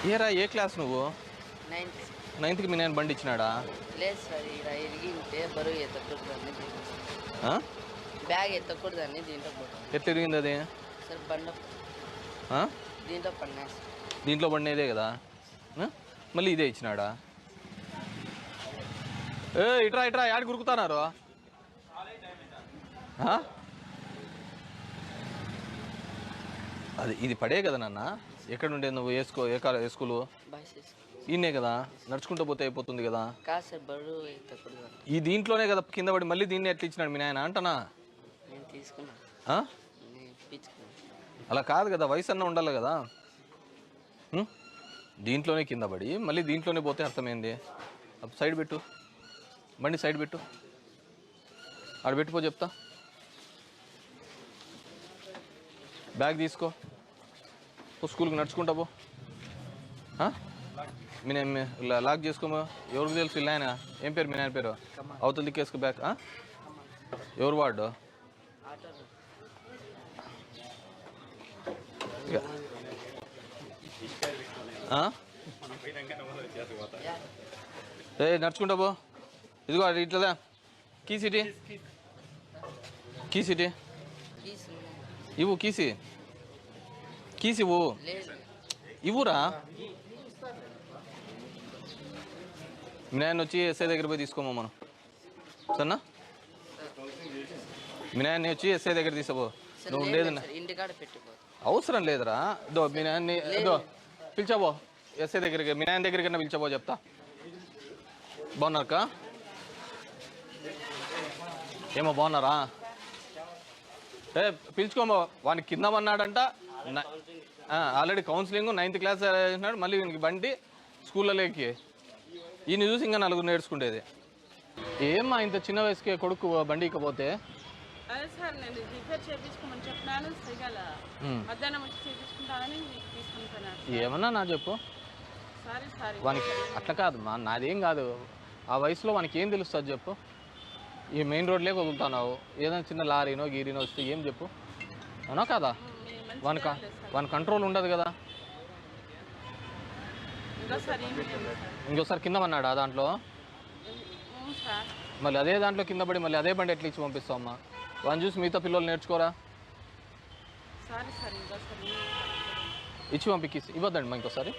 ఏరా ఏ క్లాస్ నువ్వు? 9th. 9th మీ నాయన బండి ఇచ్చినాడా? లేదు సార్, ఇక్కడ ఇరిగింటే బరువు ఎత్తకూడదని బ్యాగ్ ఎత్తకూడదని దీంట్లో పోతాం. ఎట్లా ఇరిగింది అది? సార్ బండి దీంట్లో పడినా సార్. దీంట్లో పడినదే కదా, మళ్ళీ ఇదే ఇచ్చినాడా? ఇట్రా ఇట్రా, యాడ్ గురుకుతున్నారు. అది ఇది పడే కదా నాన్న. ఎక్కడ ఉండే నువ్వు? ఏ స్కూలు? ఈయనే కదా, నడుచుకుంటూ పోతే అయిపోతుంది కదా. ఈ దీంట్లోనే కదా కింద పడి మళ్ళీ దీన్ని ఎట్లా ఇచ్చినాడు మీ నాయన అంటనా? అలా కాదు కదా, వయసు అన్న ఉండాలి కదా. దీంట్లోనే కింద పడి మళ్ళీ దీంట్లోనే పోతే అర్థమైంది. సైడ్ పెట్టు, బండి సైడ్ పెట్టు, ఆడ పెట్టిపో చెప్తా. బ్యాగ్ తీసుకో, స్కూల్కి నడుచుకుంటా పో. మీ లాక్ చేసుకోమో. ఎవరికి తెలుసు ఇలా ఆయన ఏం పేరు? మీ నాయన పేరు అవతల దిక్కేసుకో బ్యాగ్. ఎవరు వాడు? నడుచుకుంటా పో. ఇదిగో ఇట్లదా కీ సిటీ, కీ సిటీ ఇవ్వు, కీసి ఇవ్వు, ఇవ్వురా. మీ నాయన వచ్చి ఎస్ఐ దగ్గర పోయి తీసుకోమో మనం, సరేనా? మీ నాయన్ని వచ్చి ఎస్ఐ దగ్గర తీసుకోపో. నువ్వు ఉండేది అవసరం లేదురా. దో మీ నాయన్ని దో పిలిచాబో ఎస్ఐ దగ్గరికి, మీ నాయన దగ్గరికన్నా పిలిచాబో చెప్తా. బాగున్నారక్క? ఏమో బాగున్నారా? పిలుచుకోమో. వానికి కింద పన్నాడంట, ఆల్రెడీ కౌన్సిలింగ్ 9th క్లాస్ చేసినాడు. మళ్ళీ వీనికి బండి స్కూళ్ళలోకి ఈయన చూసి ఇంకా నలుగురు నేర్చుకుంటేది. ఏమ్మా ఇంత చిన్న వయసుకే కొడుకు బండి ఇకపోతే? ఏమన్నా నా చెప్పు. వానికి అట్లా కాదు మా, నాదేం కాదు. ఆ వయసులో వానికి ఏం తెలుస్తుంది చెప్పు? ఈ మెయిన్ రోడ్లే వదులుతున్నావు. ఏదైనా చిన్న లారీనో గీరీనో వస్తే ఏం చెప్పు? అవునా కాదా? వాని కంట్రోల్ ఉండదు కదా. ఇంకోసారి కింద పన్నాడా దాంట్లో? మళ్ళీ అదే దాంట్లో కింద పడి మళ్ళీ అదే బండి ఎట్లా ఇచ్చి పంపిస్తావమ్మా? వాని చూసి మిగతా పిల్లలు నేర్చుకోరా? ఇచ్చి పంపికి ఇవ్వద్దండి మా ఇంకోసారి.